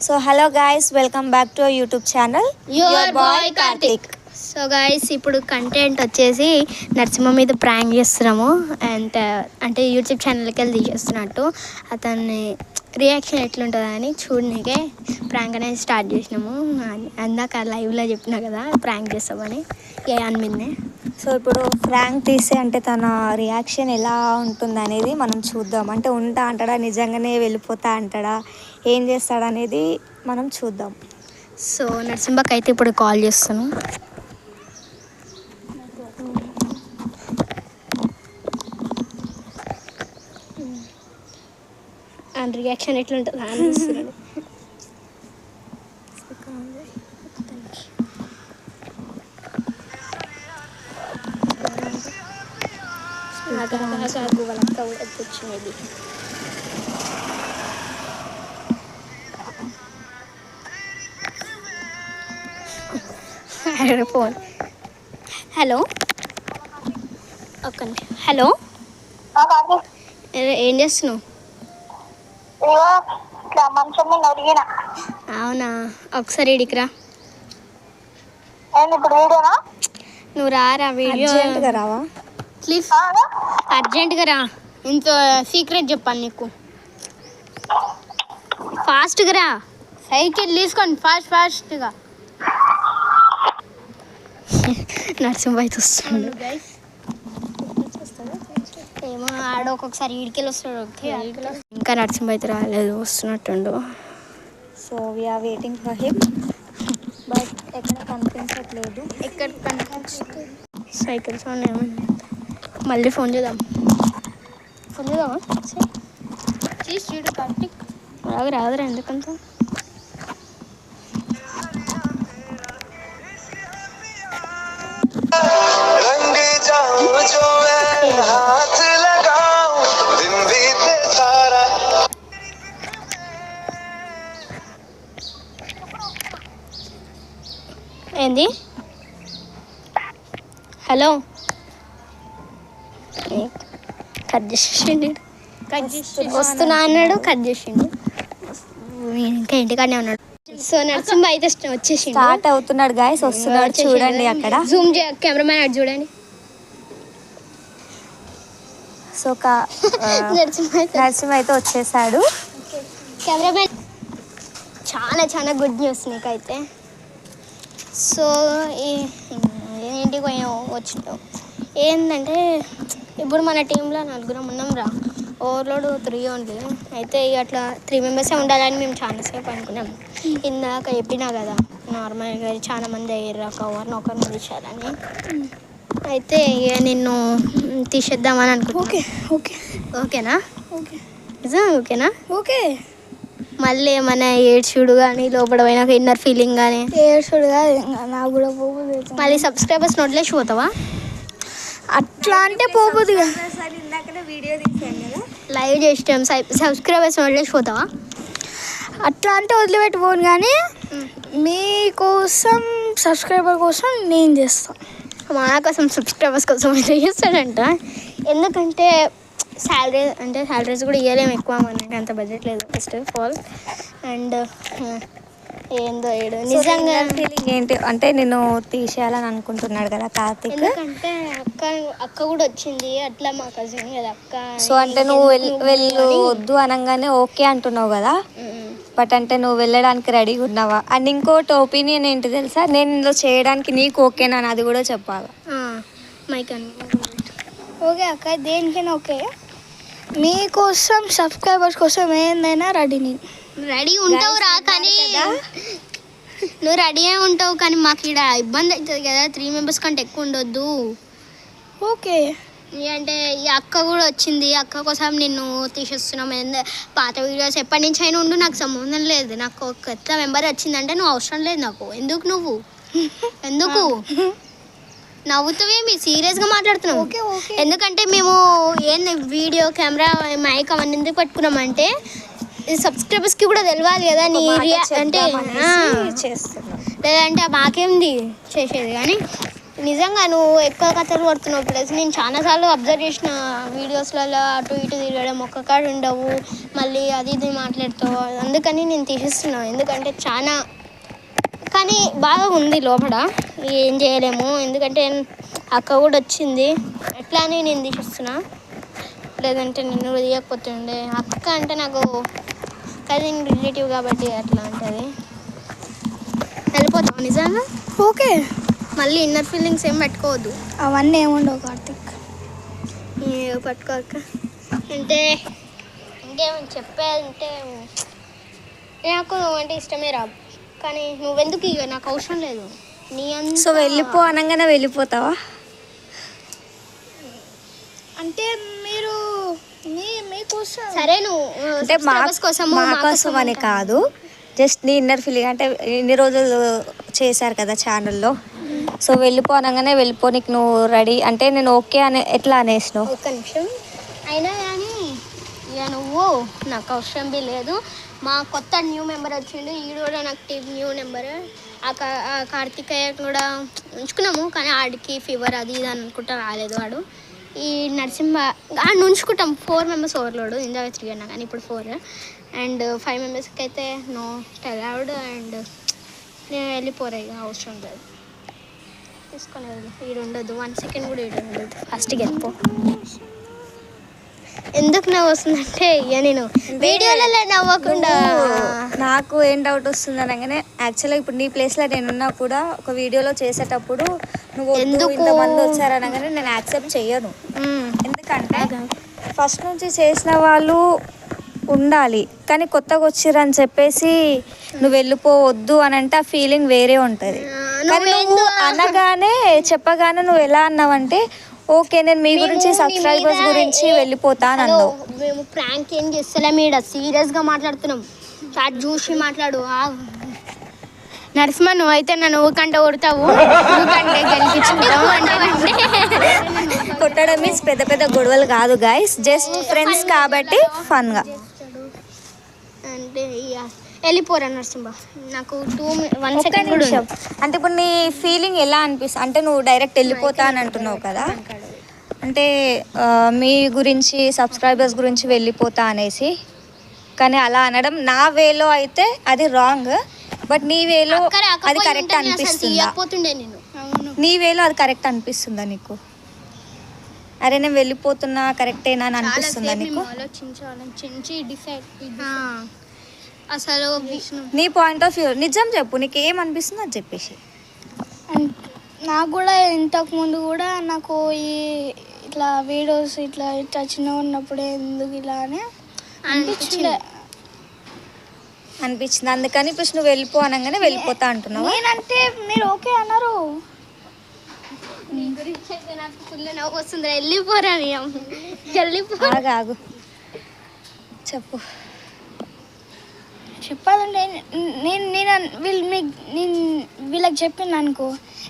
So hello guys, welcome back to YouTube channel your bye Karthik. So guys, ఇప్పుడు content వచ్చేసి నరసింహ మీద prank చేస్తున్నాము. And అంటే యూట్యూబ్ ఛానల్కి వెళ్ళి తీసేస్తున్నట్టు అతన్ని రియాక్షన్ ఎట్లుంటుందని చూడనికే ప్రాంక్ అనేది స్టార్ట్ చేసినాము. అందాక లైవ్లో చెప్పినా కదా ప్రాంక్ చేస్తామని అనిపింది. సో ఇప్పుడు ప్రాంక్ తీస్తే అంటే తన రియాక్షన్ ఎలా ఉంటుంది అనేది మనం చూద్దాం. అంటే ఉంటా అంటాడా, నిజంగానే వెళ్ళిపోతా అంటాడా, ఏం చేస్తాడు అనేది మనం చూద్దాం. సో నరసింహకి అయితే ఇప్పుడు కాల్ చేస్తాను. అండ్ రియాక్షన్ ఎట్లుంటుంది అనిపిస్తుంది. వాళ్ళక్క కూడా వచ్చినది. ఫోన్. హలో, ఒక్క హలో, ఏం చేస్తున్నావు? అవునా, ఒకసారి ఇడికిరా. నువ్వు రారా, వీడియో రావా ప్లీజ్, అర్జెంటుగా రా. ఇంత సీక్రెట్ చెప్పాను నీకు. ఫాస్ట్గా రా, సైకిల్ తీసుకొని ఫాస్ట్గా. నరసింహ అయితే వస్తుండు. ఏమో ఆడ ఒక్కొక్కసారి ఈడికెళ్ళి వస్తాడు. ఇంకా నరసింహ అయితే రాలేదు, వస్తున్నట్టుండు. So we are waiting for him, but ఎక్కడ కనిపించట్లేదు. ఎక్కడ కనిపించట్లేదు. సైకిల్ సౌండ్ ఏమైనా. మళ్ళీ ఫోన్ చేద్దామా? చూడు కార్తిక్, రాదురా ఎందుకంత. ఏంది? హలో, కట్ చేసిండు. వస్తున్నా అన్నాడు, కట్ చేసిండు. ఇంకా ఇంటికాడనే ఉన్నాడు. సో నరసింహ అయితే వచ్చేసి స్టార్ట్ అవుతున్నాడు గైస్, వస్తున్నాడు చూడండి. అక్కడ జూమ్ కెమెరామ్యాన్ అటు చూడండి. సో నరసింహ అయితే వచ్చేసాడు. కెమెరామ్యాన్ చాలా గుడ్ న్యూస్ నీకైతే. సో ఇంటికి వచ్చినావు. ఏంటంటే ఇప్పుడు మన టీంలో 4 ఉన్నాం రా, ఓవర్లోడ్ 3 ఓన్లీ. అయితే అట్లా 3 మెంబర్సే ఉండాలని మేము చాలాసేపు అనుకున్నాం. ఇందాక చెప్పినా కదా, నార్మల్గా చాలా మంది అయ్యారు ఒకరిని తీసేయాలని. అయితే ఇక నిన్ను తీసేద్దామని అనుకుంటున్నా. ఓకేనా? నిజం ఓకేనా? ఓకే. మళ్ళీ ఏమైనా ఏడ్చుడు కానీ లోపల పోయినా ఇన్నర్ ఫీలింగ్ కానీ? ఏడ్చుడు కాదు, నాకు కూడా పోబుద్ది. మళ్ళీ సబ్స్క్రైబర్స్ వదిలేసి పోతావా? అట్లా అంటే పోబుద్ది. వీడియో తీసాను కదా, లైవ్ చేసాం, సబ్స్క్రైబర్స్ వదిలేసి పోతావా? అట్లా అంటే వదిలిపెట్టుకోను, కానీ మీకోసం సబ్స్క్రైబర్ కోసం నేను చేస్తాను. మా కోసం సబ్స్క్రైబర్స్ కోసం అయితే చేస్తాడంట. ఎందుకంటే శాలరీస్ కూడా ఇవ్వలేము ఎక్కువ, మనకి అంత బడ్జెట్ లేదు ఫస్ట్ ఆఫ్ ఆల్. అండ్ ఏందో ఏడు నిజంగా ఫీలింగ్ ఏంటి అంటే నేను తీసేయాలని అనుకుంటున్నాడు కదా కార్తిక్. ఎందుకంటే అక్క కూడా వచ్చింది, అట్లా మా కజిన్ కదా అక్క. సో అంటే నువ్వు వెళ్ళు వద్దు అనగానే ఓకే అంటున్నావు కదా, బట్ అంటే నువ్వు వెళ్ళడానికి రెడీగా ఉన్నావా? అండ్ ఇంకోటి ఒపీనియన్ ఏంటి తెలుసా, నేను ఇందులో చేయడానికి నీకు ఓకేనా అని అది కూడా చెప్పాలి. మైక్ ఓకే అక్క, దేనికైనా ఓకే. మీకోసం సబ్స్క్రైబర్స్ కోసం ఏందైనా రెడీ ఉంటావు రా, కానీ నువ్వు రెడీ అయి ఉంటావు, కానీ మాకు ఇక్కడ ఇబ్బంది అవుతుంది కదా, 3 మెంబర్స్ కంటే ఎక్కువ ఉండొద్దు. ఓకే అంటే ఈ అక్క కూడా వచ్చింది, అక్క కోసం నిన్ను తీసేస్తున్నాం. పాత వీడియోస్ ఎప్పటి నుంచి అయినా ఉండు, నాకు సంబంధం లేదు. నాకు ఒక కొత్త మెంబర్ వచ్చిందంటే నువ్వు అవసరం లేదు నాకు. ఎందుకు నవ్వుతావేమి? సీరియస్గా మాట్లాడుతున్నావు. ఎందుకంటే మేము ఏంది వీడియో కెమెరా మైక్ అవన్నీ ఎందుకు పెట్టుకున్నామంటే సబ్స్క్రైబర్స్కి కూడా తెలియాలి కదా నీ అంటే లేదంటే మాకేంది చేసేది. కానీ నిజంగా నువ్వు ఎక్కువ కథలు పడుతున్నావు. ప్లస్ నేను చాలాసార్లు అబ్జర్వ్ చేసిన వీడియోస్లలో అటు ఇటు తిరగడం, ఒక్క కాడ ఉండవు, మళ్ళీ అది ఇది మాట్లాడుతావు. అందుకని నేను తీసేస్తున్నాను. ఎందుకంటే చాలా కానీ బాగా ఉంది లోపల, ఏం చేయలేము. ఎందుకంటే అక్క కూడా వచ్చింది, ఎట్లా అని నేను తీసేస్తున్నా. లేదంటే నిన్ను తీయకపోతుండే. అక్క అంటే నాకు కజిన్ రిలేటివ్ కాబట్టి అట్లా ఉంటుంది. వెళ్ళిపోతావు నిజంగా? ఓకే, మళ్ళీ ఇన్నర్ ఫీలింగ్స్ ఏం పెట్టుకోవద్దు. అవన్నీ ఏముండవు కార్తిక్. పట్టుకోక అంటే ఇంకేమైనా చెప్పాలంటే నాకు నువ్వు అంటే ఇష్టమే రా, కానీ నువ్వెందుకు ఇక నాకు అవసరం లేదు. నీ సో వెళ్ళిపో అనగానే వెళ్ళిపోతావా? అంటే మీరు మీకోసం సరే నువ్వు అంటే మా కోసం అని కాదు, జస్ట్ నీ ఇన్నర్ ఫీలింగ్. అంటే ఇన్ని రోజులు చేశారు కదా ఛానల్లో, సో వెళ్ళిపో అనగానే వెళ్ళిపో, నీకు నువ్వు రెడీ అంటే నేను ఓకే అని ఎట్లా అనేసినావు? ఒక్క నిమిషం. అయినా కానీ ఇక నువ్వు నాకు అవసరం బి లేదు. మా కొత్త న్యూ మెంబర్ వచ్చిండు, ఈడు కూడా నాకు న్యూ నెంబర్. ఆ కార్తికేయ కూడా ఉంచుకున్నాము, కానీ ఆడికి ఫీవర్ అది ఇది అనుకుంటా రాలేదు వాడు. ఈ నరసింహ ఆడిని ఉంచుకుంటాం. 4 మెంబర్స్ ఓవర్లోడు, ఇందాక 3 అన్నా కానీ ఇప్పుడు 4 అండ్ 5 మెంబర్స్కి అయితే నో అలౌడ్. అండ్ నేను వెళ్ళిపోరా, ఇక అవసరం లేదు. తీసుకొని వెళ్ళు, ఈడు ఉండదు 1 సెకండ్ కూడా ఈడు ఉండదు. ఫస్ట్కి వెళ్ళిపో. ఎందుకు నవ్వు వస్తుందంటే ఇక నేను వీడియోలలో నవ్వకుండా నాకు ఏం డౌట్ వస్తుంది అనగానే, యాక్చువల్గా ఇప్పుడు నీ ప్లేస్లో నేనున్నా కూడా ఒక వీడియోలో చేసేటప్పుడు నువ్వు ఎందుకు ఇంతమంది వచ్చారనగానే నేను యాక్సెప్ట్ చెయ్యను. ఎందుకంటే ఫస్ట్ నుంచి చేసిన వాళ్ళు ఉండాలి, కానీ కొత్తగా వచ్చిరని చెప్పేసి నువ్వు వెళ్ళిపోవద్దు అని అంటే ఆ ఫీలింగ్ వేరే ఉంటుంది. కానీ నువ్వు అనగానే చెప్పగానే నువ్వు ఎలా అన్నావంటే ఓకే నేను మీ గురించి సబ్స్క్రైబర్స్ గురించి వెళ్ళిపోతాను అన్నావు. మేము ప్రాంక్ ఏం చేస్తలేము, ఈడ సీరియస్గా మాట్లాడుతున్నాం. చాట్ చూసి మాట్లాడు. నరసింహ నువ్వు అయితే నన్ను ఊకంటే కొడతావు, ఊకంటే గెలిపించుకుంటావు అంటే కొట్టడం మీన్స్ పెద్ద పెద్ద గొడవలు కాదు గైస్, జస్ట్ ఫ్రెండ్స్ కాబట్టి ఫన్గా. అంటే వెళ్ళిపోరా నరసింహ, నాకు 1 సెకండ్ కూడా నిమిషం. అంటే ఇప్పుడు నీ ఫీలింగ్ ఎలా అనిపిస్తుంది అంటే నువ్వు డైరెక్ట్ వెళ్ళిపోతా అని అంటున్నావు కదా, అంటే మీ గురించి సబ్స్క్రైబర్స్ గురించి వెళ్ళిపోతా అనేసి. కానీ అలా అనడం నా వేలో అయితే అది రాంగ్, బట్ నీ వేలో అది కరెక్ట్ అనిపిస్తుందా? నీ వేలో అది కరెక్ట్ అనిపిస్తుందా నీకు? అరే నేను వెళ్ళిపోతున్నా కరెక్టేనా అని అనిపిస్తుందా నీకు? ఆలోచించి డిసైడ్ అసలు నీ పాయింట్ ఆఫ్ వ్యూ నిజం చెప్పు, నీకు ఏమనిపిస్తుందో అది చెప్పేసి. నాకు కూడా ఇంతకుముందు కూడా నాకు ఈ ఇట్లా వీడియోస్ ఇట్లా చిన్నగా ఉన్నప్పుడే ఎందుకు ఇలా అని అనిపించింది. అందుకని ఇప్పుడు నువ్వు వెళ్ళిపో అనగానే వెళ్ళిపోతా అంటున్నావు. నేనంటే మీరు ఓకే అన్నారు. నీ గురించి అయితే నాకు ఫుల్ నవ్వు వస్తుంది. వెళ్ళిపోరా ఆగు చెప్పు. చెప్పాలంటే వీళ్ళకి చెప్పింది అనుకో,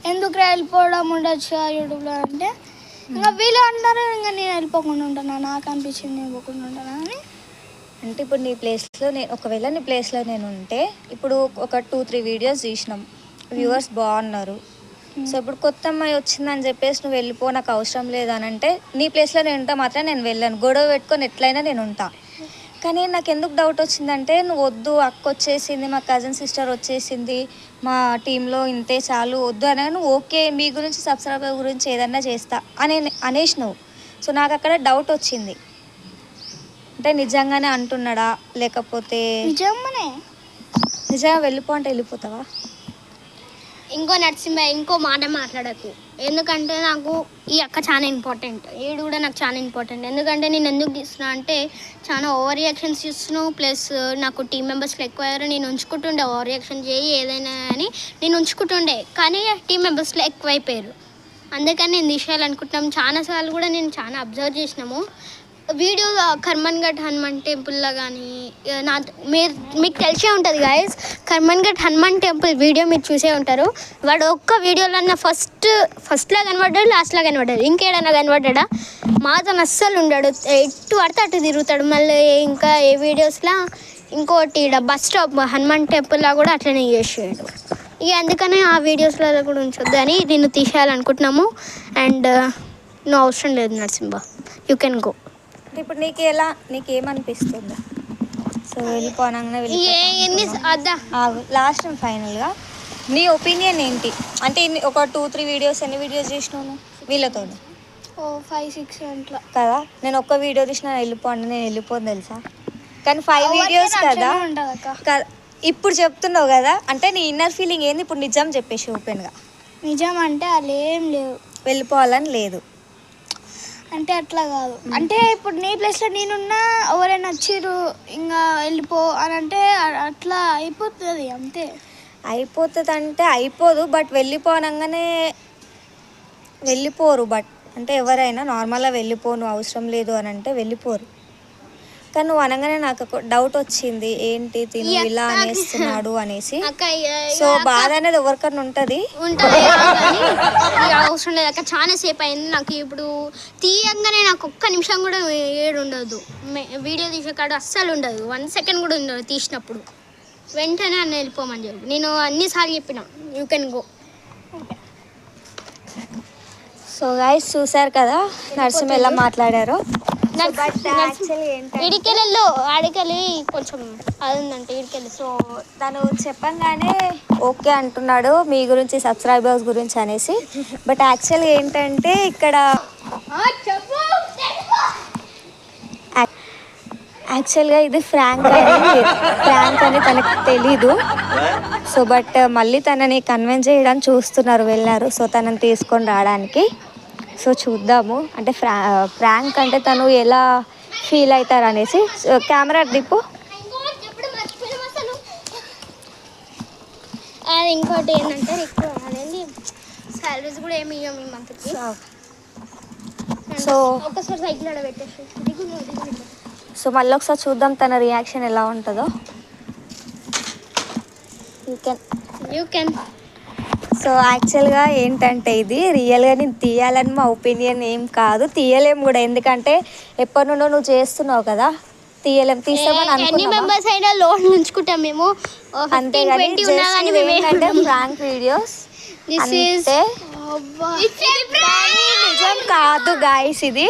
ఎందుకు వెళ్ళిపోవడం ఉండొచ్చు యూట్యూబ్లో అంటే, ఇంకా వీళ్ళు అంటారు ఇంకా నేను వెళ్ళిపోకుండా ఉంటానా, నాకు అనిపించింది నేను పోకుండా ఉంటానా అని. అంటే ఇప్పుడు నీ ప్లేస్లో ఒకవేళ నీ ప్లేస్లో నేను ఉంటే ఇప్పుడు ఒక 2-3 వీడియోస్ చూసినాం, వ్యూవర్స్ బాగున్నారు. సో ఇప్పుడు కొత్త అమ్మాయి వచ్చిందని చెప్పేసి నువ్వు వెళ్ళిపో నాకు అవసరం లేదు అని అంటే, నీ ప్లేస్లో నేను ఉంటా మాత్రం నేను వెళ్ళాను, గొడవ పెట్టుకొని ఎట్లయినా నేను ఉంటా. కానీ నాకు ఎందుకు డౌట్ వచ్చిందంటే నువ్వు వద్దు, అక్క వచ్చేసింది, మా కజిన్ సిస్టర్ వచ్చేసింది, మా టీంలో ఇంతే చాలు వద్దు అనగా నువ్వు ఓకే మీ గురించి సబ్స్క్రైబర్ గురించి ఏదన్నా చేస్తా అనేసి నువ్వు. సో నాకు అక్కడ డౌట్ వచ్చింది, అంటే నిజంగానే అంటున్నాడా లేకపోతే నిజంగా వెళ్ళిపో అంటే వెళ్ళిపోతావా? ఇంకో నరసింహ ఇంకో మాట మాట్లాడకు, ఎందుకంటే నాకు ఈ అక్క చాలా ఇంపార్టెంట్, ఈడు కూడా నాకు చాలా ఇంపార్టెంట్. ఎందుకంటే నేను ఎందుకు తీస్తున్నా అంటే చాలా ఓవర్ రియాక్షన్స్ ఇస్తున్నావు, ప్లస్ నాకు టీం మెంబర్స్లో ఎక్కువ అయ్యారు. నేను ఉంచుకుంటుండే ఓవర్ రియాక్షన్ చేయి ఏదైనా అని నేను ఉంచుకుంటుండే, కానీ టీం మెంబర్స్లో ఎక్కువైపోయారు. అందుకని నేను తీసేయాలనుకుంటున్నాం. చాలాసార్లు కూడా నేను చాలా అబ్జర్వ్ చేసినాము వీడియో కర్మన్ ఘట్ హనుమాన్ టెంపుల్లో కానీ మీకు తెలిసే ఉంటుంది గాయస్, కర్మన్ ఘట్ హనుమాన్ టెంపుల్ వీడియో మీరు చూసే ఉంటారు. వాడు ఒక్క వీడియోలో ఫస్ట్లో కనబడ్డాడు, లాస్ట్లో కనబడ్డాడు, ఇంకేడన్నా కనబడ్డా మాతో అస్సలు ఉండడు, ఎటు పడితే అటు తిరుగుతాడు. మళ్ళీ ఇంకా ఏ వీడియోస్లో ఇంకోటి బస్ స్టాప్ హనుమాన్ టెంపుల్లో కూడా అట్లనే చేసాడు. ఇక అందుకనే ఆ వీడియోస్లలో కూడా ఉంచొద్దు అని నిన్ను తీసేయాలనుకుంటున్నాము. అండ్ నువ్వు అవసరం లేదు నరసింహ, యూ కెన్ గో. ఇప్పుడు నీకేమనిపిస్తుంది? సో వెళ్ళిపోనంగానే లాస్ట్ అండ్ ఫైనల్గా నీ ఒపీనియన్ ఏంటి? అంటే ఒక 2-3 వీడియోస్, ఎన్ని వీడియోస్ చేసినావు వీళ్ళతో? 5-6 అట్లా కదా. నేను ఒక్క వీడియో తీసిన నేను వెళ్ళిపోను తెలుసా. కానీ 5 వీడియోస్ కదా. ఇప్పుడు చెప్తున్నావు కదా, అంటే నీ ఇన్నర్ ఫీలింగ్ ఏంది? ఇప్పుడు నిజం చెప్పేసి ఓపెన్గా. నిజం అంటే అలా ఏం లేవు, వెళ్ళిపోవాలని లేదు అంటే అట్లా కాదు. అంటే ఇప్పుడు నీ ప్లేస్లో నేనున్నా, ఎవరైనా వచ్చిర్రు ఇంకా వెళ్ళిపో అని అంటే అట్లా అయిపోతుంది అంతే. అయిపోతుంది అంటే అయిపోదు, బట్ వెళ్ళిపోనంగానే వెళ్ళిపోరు. బట్ అంటే ఎవరైనా నార్మల్గా వెళ్ళిపోను అవసరం లేదు అని అంటే వెళ్ళిపోరు. కానీ నువ్వు అనగానే నాకు డౌట్ వచ్చింది, ఏంటి తిను ఇలా అనేస్తున్నాడు అనేసి. సో బాధ అనేది ఎవరికన్నా ఉంటుంది. అవసరం లేదు అక్క, చాలా సేపు అయింది నాకు. ఇప్పుడు తీయంగానే నాకు ఒక్క నిమిషం కూడా ఏడు ఉండదు, వీడియో తీసే కాడ అస్సలు ఉండదు, 1 సెకండ్ కూడా ఉండదు. తీసినప్పుడు వెంటనే అన్న వెళ్ళిపోమని చెప్పి నేను అన్నిసార్లు చెప్పిన, you can go. So guys చూసారు కదా నరసింహ ఎలా మాట్లాడారో. ఇడికెళ్ళి ఆడికెళ్ళి కొంచెం అది ఉందంటే ఇడికెళ్ళి. సో తను చెప్పంగానే ఓకే అంటున్నాడు మీ గురించి, సబ్స్క్రైబర్స్ గురించి అనేసి. బట్ యాక్చువల్గా ఏంటంటే ఇక్కడ యాక్చువల్గా ఇది ఫ్రాంక్ అని తనకు తెలీదు. సో బట్ మళ్ళీ తనని కన్విన్స్ చేయడానికి చూస్తున్నారు, వెళ్ళారు. సో తనని తీసుకొని రావడానికి. సో చూద్దాము, అంటే ఫ్రాంక్ అంటే తను ఎలా ఫీల్ అవుతారు అనేసి. కెమెరా దిప్పు. అది ఇంకోటి ఏంటంటే ఎక్కువ అనేది సాలరీస్ కూడా ఏమి ఇవ్వము ఈ మంత్కి. సో ఒకసారి సైకిల్ ఆడ పెట్టేసి సో మళ్ళీ ఒకసారి చూద్దాం తన రియాక్షన్ ఎలా ఉంటుందో. You can. సో యాక్చువల్గా ఏంటంటే ఇది రియల్గా నేను తీయాలని మా ఒపీనియన్ ఏం కాదు, తీయలేము కూడా. ఎందుకంటే ఎప్పటి నుండో నువ్వు చేస్తున్నావు కదా, తీస్తామని అనుకున్నాం. మెంబర్స్ అయినా లోన్ ఉంచుకుంటాం మేము, అంతేగాని ఏంటంటే ఫ్రాంక్ వీడియోస్ అంటే నిజం కాదు గాయస్. ఇది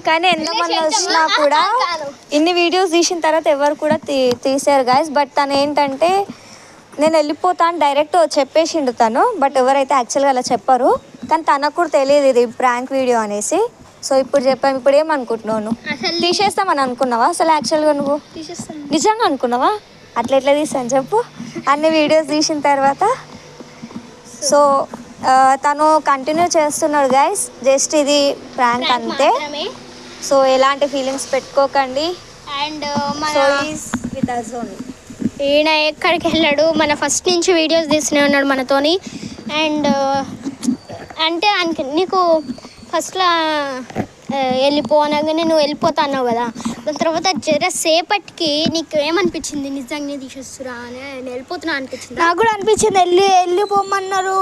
కానీ ఎంతమంది వచ్చినా కూడా ఇన్ని వీడియోస్ తీసిన తర్వాత ఎవరు కూడా తీసారు గాయస్. బట్ తను ఏంటంటే నేను వెళ్ళిపోతా అని డైరెక్ట్ చెప్పేసిండు తను. బట్ ఎవరైతే యాక్చువల్గా అలా చెప్పరు, కానీ తనకు కూడా తెలియదు ఇది ప్రాంక్ వీడియో అనేసి. సో ఇప్పుడు చెప్పాము. ఇప్పుడు ఏమనుకుంటున్నావు? నువ్వు తీసేస్తామని అనుకున్నావా అసలు? యాక్చువల్గా నువ్వు నిజంగా అనుకున్నావా? అట్లా ఎట్లా తీస్తాను చెప్పు. అన్ని వీడియోస్ తీసిన తర్వాత సో తను కంటిన్యూ చేస్తున్నాడు గైస్. జస్ట్ ఇది ప్రాంక్ అంతే. సో ఎలాంటి ఫీలింగ్స్ పెట్టుకోకండి. And so is with us only. ఈయన ఎక్కడికి వెళ్ళాడు, మన ఫస్ట్ నుంచి వీడియోస్ తీస్తూనే ఉన్నాడు మనతోని. అండ్ అంటే నీకు ఫస్ట్లో వెళ్ళిపోనగానే నువ్వు వెళ్ళిపోతా అన్నావు కదా, దాని తర్వాత జర సేపటికి నీకు ఏమనిపించింది? నిజంగానే తీసేస్తురా అని నేను వెళ్ళిపోతున్నా అనిపించింది? నాకు కూడా అనిపించింది, వెళ్ళిపోమన్నారు,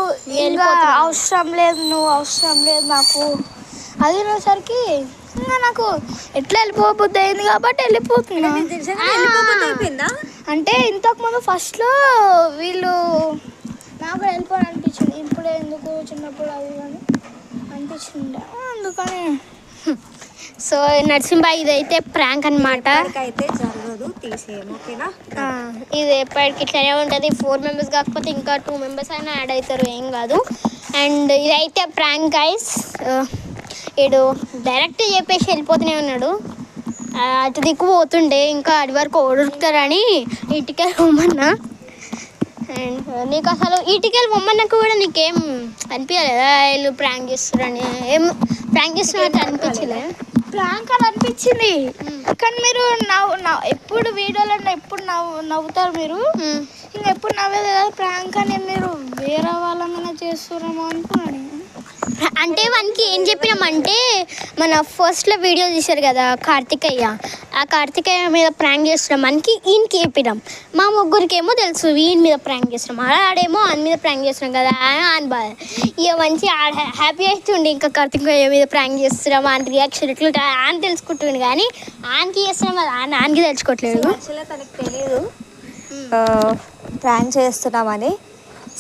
అవసరం లేదు, నువ్వు అవసరం లేదు నాకు. అది అనేసరికి ఇంకా నాకు ఎట్లా వెళ్ళిపోబుద్ది అయింది కాబట్టి వెళ్ళిపోతున్నా. అంటే ఇంతకుముందు ఫస్ట్లో వీళ్ళు నాకు కూడా వెళ్ళిపోవడం అనిపించింది, ఇప్పుడు ఎందుకు చిన్నప్పుడు అది కానీ అనిపించింది, అందుకని. సో నరసింహ ఇదైతే ప్రాంక్ అనమాట, అయితే జరగదు, తీసేయము ఓకేనా. ఇది ఎప్పటికి ఇట్లనే ఉంటుంది. 4 మెంబర్స్ కాకపోతే ఇంకా 2 మెంబర్స్ అయినా యాడ్ అవుతారు, ఏం కాదు. అండ్ ఇదైతే ప్రాంక్ గైస్. వీడు డైరెక్ట్ చెప్పేసి వెళ్ళిపోతూనే ఉన్నాడు, అటు దిక్కు పోతుండే, ఇంకా అది వరకు ఓడుతారని ఇటుకెళ్ళి పొమ్మన్నా. అండ్ నీకు అసలు ఇటుకెళ్ళి పొమ్మన్నాక కూడా నీకేం అనిపించలేదా వీళ్ళు ప్రాంక్ చేస్తారని? ఏం ప్రాంక్ చేస్తున్నట్టు అనిపించలే? ప్రాంక్ అని అనిపించింది, కానీ మీరు ఎప్పుడు వీడియోలో ఎప్పుడు నవ్వుతారు మీరు, ఇంకా ఎప్పుడు నవ్వేది కదా ప్రాంక్ అని. మీరు వేరే వాళ్ళమైనా చేస్తున్నామో అనుకున్నాను. అంటే వానికి ఏం చెప్పినామంటే మన ఫస్ట్లో వీడియో తీశారు కదా కార్తికేయ, ఆ కార్తికేయ మీద ప్రాంక్ చేస్తున్నాం మనకి ఈయనకి చెప్పినాం. మా ముగ్గురికేమో తెలుసు ఈయన మీద ప్రాంక్ చేస్తున్నాం, ఆడేమో ఆయన మీద ప్రాంక్ చేస్తున్నాం కదా అని బాధ. ఇక మంచి ఆడ హ్యాపీ అవుతుండే, ఇంకా కార్తికేయ మీద ప్రాంక్ చేస్తున్నాం ఆయన రియాక్షన్ ఎట్లా ఆయన తెలుసుకుంటుండే, కానీ ఆయనకి చేస్తున్నాం అది ఆయనకి తెలుసుకోవట్లేదు. యాక్చువల్గా తనకు తెలియదు ప్రాంక్ చేస్తున్నామని,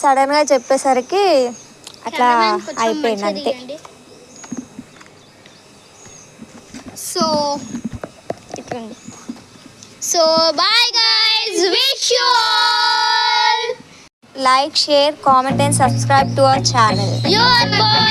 సడన్గా చెప్పేసరికి అట్లా అయిపోయింది అంతే. So bye guys, wish you all like, share, comment and subscribe to our channel. Your bye.